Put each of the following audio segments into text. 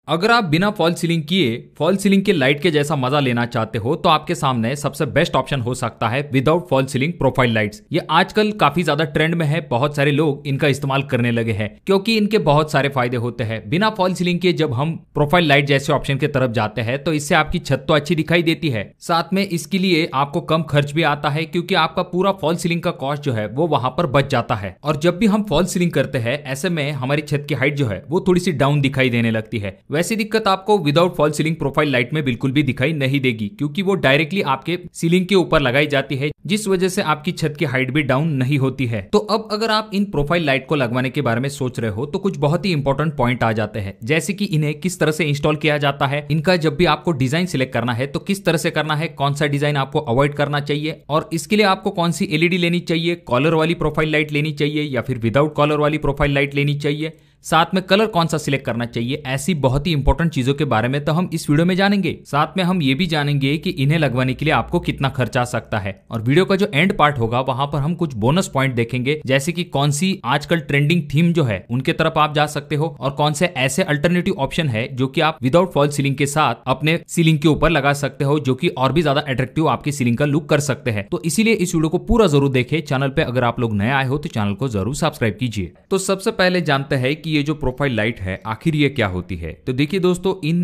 अगर आप बिना फॉल सीलिंग किए फॉल सीलिंग के लाइट के जैसा मजा लेना चाहते हो तो आपके सामने सबसे बेस्ट ऑप्शन हो सकता है without fall ceiling profile lights. ये आजकल काफी ज्यादा ट्रेंड में है, बहुत सारे लोग इनका इस्तेमाल करने लगे हैं क्योंकि इनके बहुत सारे फायदे होते हैं। बिना फॉल सीलिंग के जब हम प्रोफाइल लाइट जैसे ऑप्शन की तरफ जाते हैं तो इससे आपकी छत तो अच्छी दिखाई देती है, साथ में इसके लिए आपको कम खर्च भी आता है क्योंकि आपका पूरा फॉल सीलिंग का कॉस्ट जो है वो वहां पर बच जाता है। और जब भी हम फॉल सीलिंग करते हैं ऐसे में हमारी छत की हाइट जो है वो थोड़ी सी डाउन दिखाई देने लगती है। वैसी दिक्कत आपको without fall ceiling profile light में बिल्कुल भी दिखाई नहीं देगी क्योंकि वो डायरेक्टली आपके सीलिंग के ऊपर लगाई जाती है, जिस वजह से आपकी छत की हाइट भी डाउन नहीं होती है। तो अब अगर आप इन प्रोफाइल लाइट को लगवाने के बारे में सोच रहे हो तो कुछ बहुत ही इंपॉर्टेंट पॉइंट आ जाते हैं, जैसे कि इन्हें किस तरह से इंस्टॉल किया जाता है, इनका जब भी आपको डिजाइन सिलेक्ट करना है तो किस तरह से करना है, कौन सा डिजाइन आपको अवॉइड करना चाहिए और इसके लिए आपको कौन सी एलईडी लेनी चाहिए, कॉलर वाली प्रोफाइल लाइट लेनी चाहिए या फिर विदाउट कॉलर वाली प्रोफाइल लाइट लेनी चाहिए, साथ में कलर कौन सा सिलेक्ट करना चाहिए। ऐसी बहुत ही इंपॉर्टेंट चीजों के बारे में तो हम इस वीडियो में जानेंगे। साथ में हम ये भी जानेंगे कि इन्हें लगवाने के लिए आपको कितना खर्च आ सकता है। और वीडियो का जो एंड पार्ट होगा वहां पर हम कुछ बोनस पॉइंट देखेंगे, जैसे कि कौन सी आजकल ट्रेंडिंग थीम जो है उनके तरफ आप जा सकते हो और कौन से ऐसे अल्टरनेटिव ऑप्शन है जो कि आप विदाउट फॉल सीलिंग के साथ अपने सीलिंग के ऊपर लगा सकते हो, जो कि और भी ज्यादा अट्रैक्टिव आपकी सीलिंग का लुक कर सकते हैं। तो इसीलिए इस वीडियो को पूरा जरूर देखें। चैनल पे अगर आप लोग नए आए हो तो चैनल को जरूर सब्सक्राइब कीजिए। तो सबसे पहले जानते हैं कि ये जो प्रोफाइल लाइट है आखिर ये क्या होती है। तो देखिए दोस्तों, इन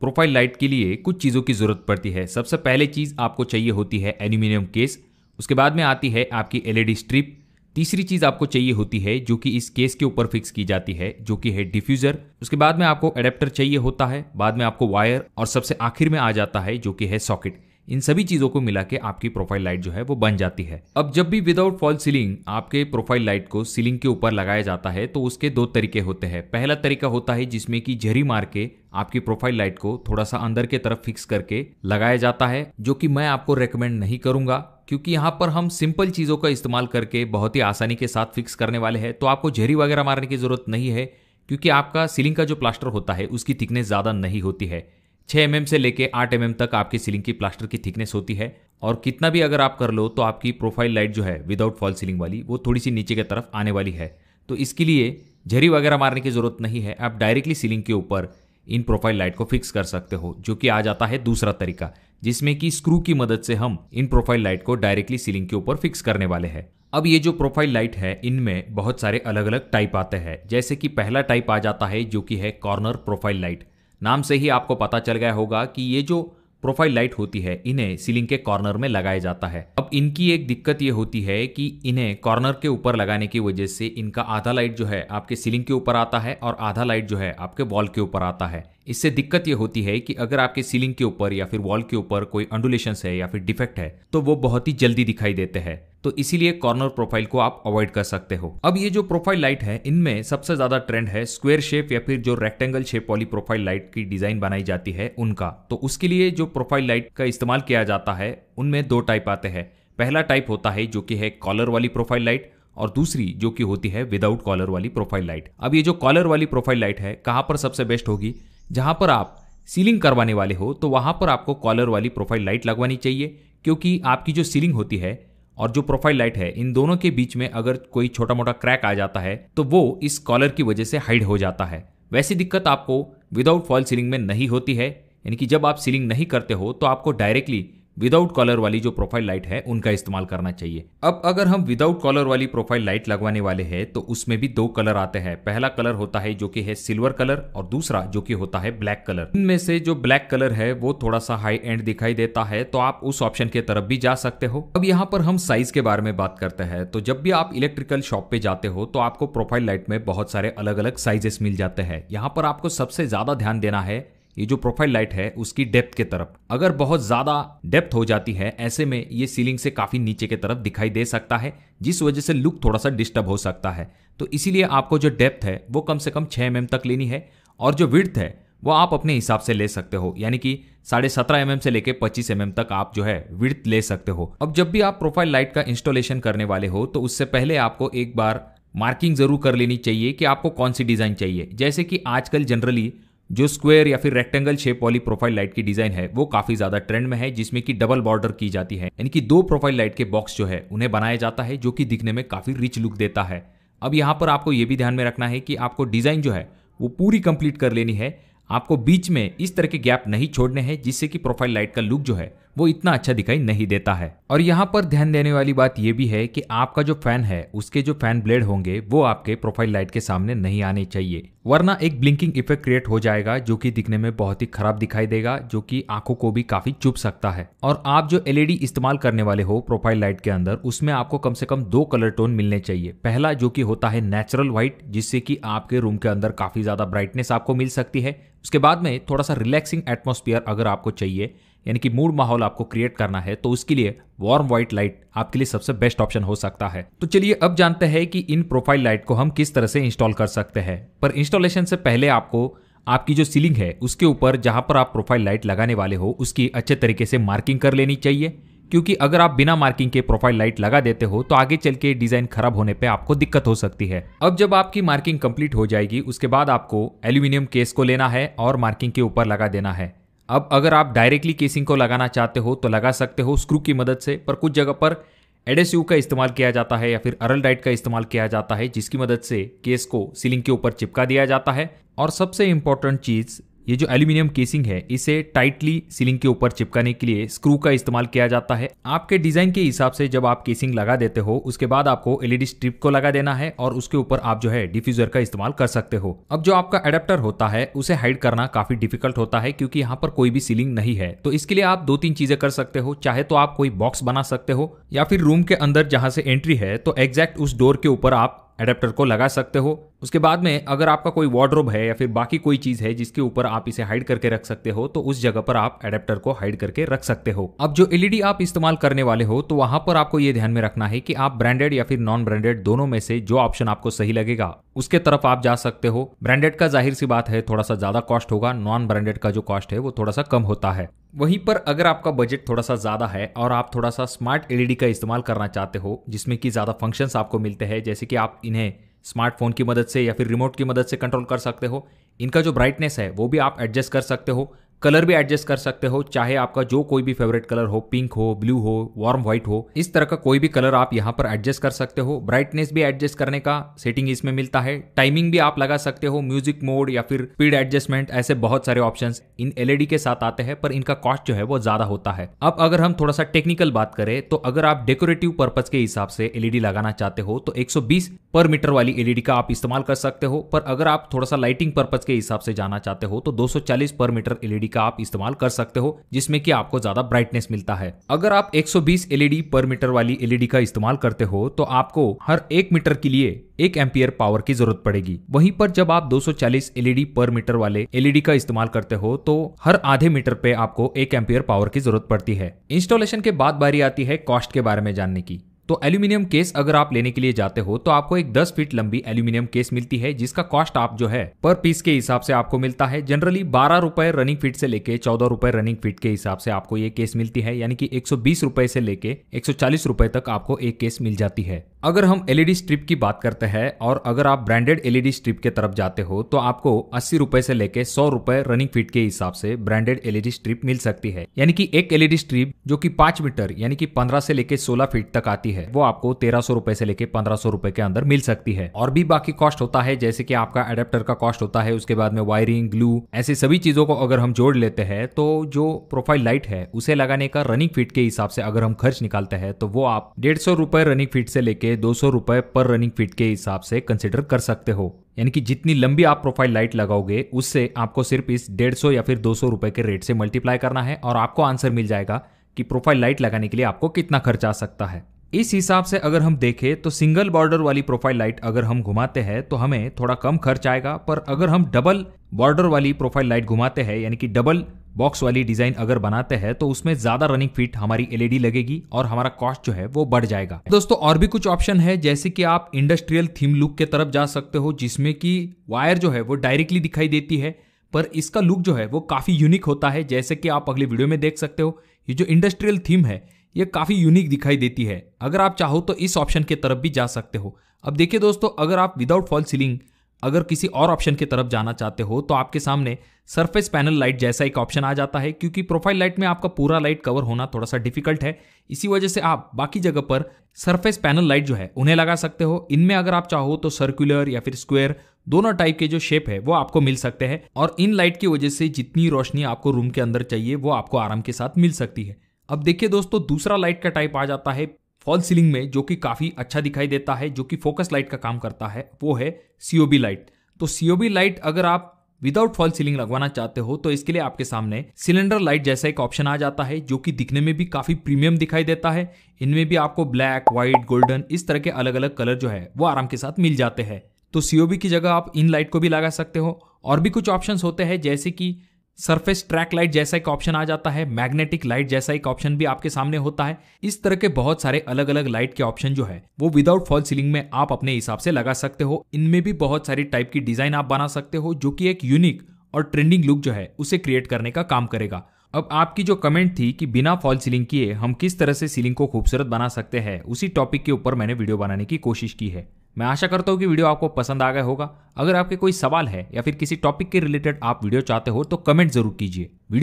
प्रोफाइल लाइट के लिए कुछ चीजों की जरूरत पड़ती है। सबसे पहले चीज आपको चाहिए होती है एल्यूमिनियम केस, उसके बाद में आती है आपकी एलईडी स्ट्रिप, तीसरी चीज आपको चाहिए होती है जो कि इस केस के ऊपर फिक्स की जाती है जो कि है डिफ्यूजर, उसके बाद में आपको एडेप्टर चाहिए होता है, बाद में आपको वायर और सबसे आखिर में आ जाता है जो कि है सॉकेट। इन सभी चीजों को मिला के आपकी प्रोफाइल लाइट जो है वो बन जाती है। अब जब भी विदाउट फॉल सीलिंग आपके प्रोफाइल लाइट को सीलिंग के ऊपर लगाया जाता है तो उसके दो तरीके होते हैं। पहला तरीका होता है जिसमें कि झरी मार के आपकी प्रोफाइल लाइट को थोड़ा सा अंदर के तरफ फिक्स करके लगाया जाता है, जो कि मैं आपको रेकमेंड नहीं करूंगा क्योंकि यहाँ पर हम सिंपल चीजों का इस्तेमाल करके बहुत ही आसानी के साथ फिक्स करने वाले हैं। तो आपको झरी वगैरह मारने की जरूरत नहीं है क्योंकि आपका सीलिंग का जो प्लास्टर होता है उसकी थिकनेस ज्यादा नहीं होती है। 6 mm से लेके 8 mm तक आपकी सीलिंग की प्लास्टर की थिकनेस होती है और कितना भी अगर आप कर लो तो आपकी प्रोफाइल लाइट जो है विदाउट फॉल सीलिंग वाली वो थोड़ी सी नीचे की तरफ आने वाली है। तो इसके लिए झरी वगैरह मारने की जरूरत नहीं है, आप डायरेक्टली सीलिंग के ऊपर इन प्रोफाइल लाइट को फिक्स कर सकते हो, जो कि आ जाता है दूसरा तरीका जिसमें कि स्क्रू की मदद से हम इन प्रोफाइल लाइट को डायरेक्टली सीलिंग के ऊपर फिक्स करने वाले हैं। अब ये जो प्रोफाइल लाइट है इनमें बहुत सारे अलग अलग टाइप आते हैं, जैसे कि पहला टाइप आ जाता है जो कि है कॉर्नर प्रोफाइल लाइट। नाम से ही आपको पता चल गया होगा कि ये जो प्रोफाइल लाइट होती है इन्हें सीलिंग के कॉर्नर में लगाया जाता है। अब इनकी एक दिक्कत ये होती है कि इन्हें कॉर्नर के ऊपर लगाने की वजह से इनका आधा लाइट जो है आपके सीलिंग के ऊपर आता है और आधा लाइट जो है आपके वॉल के ऊपर आता है। इससे दिक्कत ये होती है कि अगर आपके सीलिंग के ऊपर या फिर वॉल के ऊपर कोई अंडुलेशंस है या फिर डिफेक्ट है तो वो बहुत ही जल्दी दिखाई देते हैं। तो इसीलिए कॉर्नर प्रोफाइल को आप अवॉइड कर सकते हो। अब ये जो प्रोफाइल लाइट है इनमें सबसे ज्यादा ट्रेंड है स्क्वायर शेप या फिर जो रेक्टेंगल शेप वाली प्रोफाइल लाइट की डिजाइन बनाई जाती है उनका। तो उसके लिए जो प्रोफाइल लाइट का इस्तेमाल किया जाता है उनमें दो टाइप आते हैं। पहला टाइप होता है जो कि है कॉलर वाली प्रोफाइल लाइट और दूसरी जो कि होती है विदाउट कॉलर वाली प्रोफाइल लाइट। अब ये जो कॉलर वाली प्रोफाइल लाइट है कहां पर सबसे बेस्ट होगी, जहां पर आप सीलिंग करवाने वाले हो तो वहां पर आपको कॉलर वाली प्रोफाइल लाइट लगवानी चाहिए, क्योंकि आपकी जो सीलिंग होती है और जो प्रोफाइल लाइट है इन दोनों के बीच में अगर कोई छोटा मोटा क्रैक आ जाता है तो वो इस कॉलर की वजह से हाइड हो जाता है। वैसी दिक्कत आपको विदाउट फॉल सीलिंग में नहीं होती है, यानी कि जब आप सीलिंग नहीं करते हो तो आपको डायरेक्टली विदाउट कॉलर वाली जो प्रोफाइल लाइट है उनका इस्तेमाल करना चाहिए। अब अगर हम विदाउट कॉलर वाली प्रोफाइल लाइट लगवाने वाले हैं तो उसमें भी दो कलर आते हैं। पहला कलर होता है जो कि है सिल्वर कलर और दूसरा जो कि होता है ब्लैक कलर। इनमें से जो ब्लैक कलर है वो थोड़ा सा हाई एंड दिखाई देता है, तो आप उस ऑप्शन के तरफ भी जा सकते हो। अब यहाँ पर हम साइज के बारे में बात करते हैं। तो जब भी आप इलेक्ट्रिकल शॉप पे जाते हो तो आपको प्रोफाइल लाइट में बहुत सारे अलग अलग साइजेस मिल जाते हैं। यहाँ पर आपको सबसे ज्यादा ध्यान देना है ये जो प्रोफाइल लाइट है उसकी डेप्थ के तरफ। अगर बहुत ज्यादा डेप्थ हो जाती है ऐसे में ये सीलिंग से काफी नीचे की तरफ दिखाई दे सकता है, जिस वजह से लुक थोड़ा सा डिस्टर्ब हो सकता है। तो इसीलिए आपको जो डेप्थ है वो कम से कम 6 mm तक लेनी है और जो विड्थ है वो आप अपने हिसाब से ले सकते हो, यानी कि 17.5 mm से लेके 25 mm तक आप जो है विड्थ ले सकते हो। अब जब भी आप प्रोफाइल लाइट का इंस्टॉलेशन करने वाले हो तो उससे पहले आपको एक बार मार्किंग जरूर कर लेनी चाहिए कि आपको कौन सी डिजाइन चाहिए। जैसे कि आजकल जनरली जो स्क्वायर या फिर रेक्टेंगल शेप वाली प्रोफाइल लाइट की डिजाइन है वो काफी ज्यादा ट्रेंड में है, जिसमें कि डबल बॉर्डर की जाती है, यानी कि दो प्रोफाइल लाइट के बॉक्स जो है उन्हें बनाया जाता है जो कि दिखने में काफी रिच लुक देता है। अब यहाँ पर आपको यह भी ध्यान में रखना है कि आपको डिजाइन जो है वो पूरी कंप्लीट कर लेनी है। आपको बीच में इस तरह के गैप नहीं छोड़ने हैं, जिससे कि प्रोफाइल लाइट का लुक जो है वो इतना अच्छा दिखाई नहीं देता है। और यहाँ पर ध्यान देने वाली बात यह भी है कि आपका जो फैन है उसके जो फैन ब्लेड होंगे वो आपके प्रोफाइल लाइट के सामने नहीं आने चाहिए, वरना एक ब्लिंकिंग इफेक्ट क्रिएट हो जाएगा जो कि दिखने में बहुत ही खराब दिखाई देगा, जो कि आंखों को भी काफी चुभ सकता है। और आप जो एलईडी इस्तेमाल करने वाले हो प्रोफाइल लाइट के अंदर, उसमें आपको कम से कम 2 कलर टोन मिलने चाहिए। पहला जो कि होता है नेचुरल व्हाइट, जिससे कि आपके रूम के अंदर काफी ज्यादा ब्राइटनेस आपको मिल सकती है। उसके बाद में थोड़ा सा रिलैक्सिंग एटमॉस्फेयर अगर आपको चाहिए, यानी कि मूड माहौल आपको क्रिएट करना है, तो उसके लिए वार्म व्हाइट लाइट आपके लिए सबसे बेस्ट ऑप्शन हो सकता है। तो चलिए अब जानते हैं कि इन प्रोफाइल लाइट को हम किस तरह से इंस्टॉल कर सकते हैं। पर इंस्टॉलेशन से पहले आपको आपकी जो सीलिंग है उसके ऊपर जहां पर आप प्रोफाइल लाइट लगाने वाले हो उसकी अच्छे तरीके से मार्किंग कर लेनी चाहिए, क्योंकि अगर आप बिना मार्किंग के प्रोफाइल लाइट लगा देते हो तो आगे चल के डिजाइन खराब होने पे आपको दिक्कत हो सकती है। अब जब आपकी मार्किंग कंप्लीट हो जाएगी, उसके बाद आपको एल्यूमिनियम केस को लेना है और मार्किंग के ऊपर लगा देना है। अब अगर आप डायरेक्टली केसिंग को लगाना चाहते हो तो लगा सकते हो स्क्रू की मदद से, पर कुछ जगह पर एडेसिव का इस्तेमाल किया जाता है या फिर अरलडाइट का इस्तेमाल किया जाता है, जिसकी मदद से केस को सीलिंग के ऊपर चिपका दिया जाता है। और सबसे इंपॉर्टेंट चीज, ये जो एल्यूमिनियम केसिंग है इसे टाइटली सीलिंग के ऊपर चिपकाने के लिए स्क्रू का इस्तेमाल किया जाता है। आपके डिजाइन के हिसाब से जब आप केसिंग लगा देते हो उसके बाद आपको एलईडी स्ट्रिप को लगा देना है और उसके ऊपर आप जो है डिफ्यूजर का इस्तेमाल कर सकते हो। अब जो आपका एडेप्टर होता है उसे हाइड करना काफी डिफिकल्ट होता है, क्योंकि यहाँ पर कोई भी सीलिंग नहीं है। तो इसके लिए आप 2-3 चीजें कर सकते हो। चाहे तो आप कोई बॉक्स बना सकते हो, या फिर रूम के अंदर जहां से एंट्री है तो एग्जैक्ट उस डोर के ऊपर आप एडेप्टर को लगा सकते हो। उसके बाद में अगर आपका कोई वार्डरोब है या फिर बाकी कोई चीज है जिसके ऊपर आप इसे हाइड करके रख सकते हो, तो उस जगह पर आप एडेप्टर को हाइड करके रख सकते हो। अब जो एलईडी आप इस्तेमाल करने वाले हो तो वहां पर आपको ये ध्यान में रखना है कि आप ब्रांडेड या फिर नॉन ब्रांडेड दोनों में से जो ऑप्शन आपको सही लगेगा उसके तरफ आप जा सकते हो। ब्रांडेड का जाहिर सी बात है थोड़ा सा ज्यादा कॉस्ट होगा, नॉन ब्रांडेड का जो कॉस्ट है वो थोड़ा सा कम होता है। वहीं पर अगर आपका बजट थोड़ा सा ज्यादा है और आप थोड़ा सा स्मार्ट एलईडी का इस्तेमाल करना चाहते हो, जिसमें कि ज्यादा फंक्शंस आपको मिलते हैं, जैसे कि आप इन्हें स्मार्टफोन की मदद से या फिर रिमोट की मदद से कंट्रोल कर सकते हो, इनका जो ब्राइटनेस है वो भी आप एडजस्ट कर सकते हो, कलर भी एडजस्ट कर सकते हो, चाहे आपका जो कोई भी फेवरेट कलर हो, पिंक हो, ब्लू हो, वार्म व्हाइट हो, इस तरह का कोई भी कलर आप यहाँ पर एडजस्ट कर सकते हो। ब्राइटनेस भी एडजस्ट करने का सेटिंग इसमें मिलता है, टाइमिंग भी आप लगा सकते हो, म्यूजिक मोड या फिर स्पीड एडजस्टमेंट, ऐसे बहुत सारे ऑप्शंस इन एलईडी के साथ आते हैं, पर इनका कॉस्ट जो है वो ज्यादा होता है। अब अगर हम थोड़ा सा टेक्निकल बात करें तो अगर आप डेकोरेटिव पर्पज के हिसाब से एलईडी लगाना चाहते हो तो 120 पर मीटर वाली एलईडी का आप इस्तेमाल कर सकते हो, पर अगर आप थोड़ा सा लाइटिंग पर्पज के हिसाब से जाना चाहते हो तो 240 पर मीटर एलईडी का आप इस्तेमाल कर सकते हो, जिसमें कि आपको ज्यादा ब्राइटनेस मिलता है। अगर आप 120 एलईडी पर मीटर वाली एलईडी का इस्तेमाल करते हो तो आपको हर 1 मीटर के लिए 1 एम्पियर पावर की जरूरत पड़ेगी। वहीं पर जब आप 240 एलईडी पर मीटर वाले एलईडी का इस्तेमाल करते हो तो हर आधे मीटर पे आपको 1 एम्पियर पावर की जरूरत पड़ती है। इंस्टॉलेशन के बाद बारी आती है कॉस्ट के बारे में जानने की। तो एल्यूमिनियम केस अगर आप लेने के लिए जाते हो तो आपको एक 10 फीट लंबी एल्यूमिनियम केस मिलती है, जिसका कॉस्ट आप जो है पर पीस के हिसाब से आपको मिलता है। जनरली 12 रुपए रनिंग फीट से लेके 14 रुपए रनिंग फीट के हिसाब से आपको ये केस मिलती है, यानी कि 120 रुपए से लेके 140 रुपए तक आपको एक केस मिल जाती है। अगर हम एलईडी स्ट्रिप की बात करते हैं और अगर आप ब्रांडेड एलईडी स्ट्रिप के तरफ जाते हो तो आपको 80 रुपए से लेके 100 रुपए रनिंग फीट के हिसाब से ब्रांडेड एलईडी स्ट्रिप मिल सकती है, यानी कि एक एलईडी स्ट्रिप जो कि 5 मीटर यानी कि 15 से लेके 16 फीट तक आती है वो आपको 1300 रुपए से लेके 1500 रुपए के अंदर मिल सकती है। और भी बाकी कॉस्ट होता है, जैसे कि आपका एडेप्टर का कॉस्ट होता है, उसके बाद में वायरिंग, ग्लू, ऐसे सभी चीजों को अगर हम जोड़ लेते हैं तो जो प्रोफाइल लाइट है उसे लगाने का रनिंग फीट के हिसाब से अगर हम खर्च निकालते हैं तो वो आप 150 रुपए रनिंग फीट से लेके 200 रुपए पर रनिंग फीट के हिसाब से कंसिडर कर सकते हो। यानी कि जितनी लंबी आप प्रोफाइल लाइट लगाओगे उससे आपको सिर्फ इस 150 या फिर 200 रुपए के रेट से मल्टीप्लाई करना है और आपको आंसर मिल जाएगा कि प्रोफाइल लाइट लगाने के लिए आपको कितना खर्च आ सकता है। इस हिसाब से अगर हम देखें तो सिंगल बॉर्डर वाली प्रोफाइल लाइट अगर हम घुमाते हैं तो हमें थोड़ा कम खर्च आएगा, पर अगर हम डबल बॉर्डर वाली प्रोफाइल लाइट घुमाते हैं यानी कि डबल बॉक्स वाली डिजाइन अगर बनाते हैं तो उसमें ज्यादा रनिंग फीट हमारी एलईडी लगेगी और हमारा कॉस्ट जो है वो बढ़ जाएगा। दोस्तों और भी कुछ ऑप्शन है, जैसे कि आप इंडस्ट्रियल थीम लुक के तरफ जा सकते हो, जिसमें कि वायर जो है वो डायरेक्टली दिखाई देती है, पर इसका लुक जो है वो काफी यूनिक होता है, जैसे कि आप अगले वीडियो में देख सकते हो। ये जो इंडस्ट्रियल थीम है ये काफी यूनिक दिखाई देती है। अगर आप चाहो तो इस ऑप्शन की तरफ भी जा सकते हो। अब देखिए दोस्तों, अगर आप विदाउट फॉल सीलिंग अगर किसी और ऑप्शन की तरफ जाना चाहते हो तो आपके सामने सरफेस पैनल लाइट जैसा एक ऑप्शन आ जाता है, क्योंकि प्रोफाइल लाइट में आपका पूरा लाइट कवर होना थोड़ा सा डिफिकल्ट है। इसी वजह से आप बाकी जगह पर सरफेस पैनल लाइट जो है उन्हें लगा सकते हो। इनमें अगर आप चाहो तो सर्कुलर या फिर स्क्वायर दोनों टाइप के जो शेप है वो आपको मिल सकते हैं, और इन लाइट की वजह से जितनी रोशनी आपको रूम के अंदर चाहिए वो आपको आराम के साथ मिल सकती है। अब देखिए दोस्तों, दूसरा लाइट का टाइप आ जाता है फॉल सीलिंग में, जो कि काफी अच्छा दिखाई देता है, जो कि फोकस लाइट का काम करता है, वो है सीओबी लाइट। तो सीओबी लाइट अगर आप विदाउट फॉल सीलिंग लगवाना चाहते हो तो इसके लिए आपके सामने सिलेंडर लाइट जैसा एक ऑप्शन आ जाता है, जो कि दिखने में भी काफी प्रीमियम दिखाई देता है। इनमें भी आपको ब्लैक, व्हाइट, गोल्डन इस तरह के अलग अलग कलर जो है वो आराम के साथ मिल जाते हैं। तो सीओबी की जगह आप इन लाइट को भी लगा सकते हो। और भी कुछ ऑप्शंस होते हैं, जैसे कि सरफेस ट्रैक लाइट जैसा एक ऑप्शन आ जाता है, मैग्नेटिक लाइट जैसा एक ऑप्शन भी आपके सामने होता है। इस तरह के बहुत सारे अलग अलग लाइट के ऑप्शन जो है वो विदाउट फॉल सीलिंग में आप अपने हिसाब से लगा सकते हो। इनमें भी बहुत सारी टाइप की डिजाइन आप बना सकते हो, जो कि एक यूनिक और ट्रेंडिंग लुक जो है उसे क्रिएट करने का काम करेगा। अब आपकी जो कमेंट थी कि बिना फॉल सीलिंग किए हम किस तरह से सीलिंग को खूबसूरत बना सकते हैं, उसी टॉपिक के ऊपर मैंने वीडियो बनाने की कोशिश की है। मैं आशा करता हूँ कि वीडियो आपको पसंद आ गया होगा। अगर आपके कोई सवाल है या फिर किसी टॉपिक के रिलेटेड आप वीडियो चाहते हो तो कमेंट जरूर कीजिए। वीडियो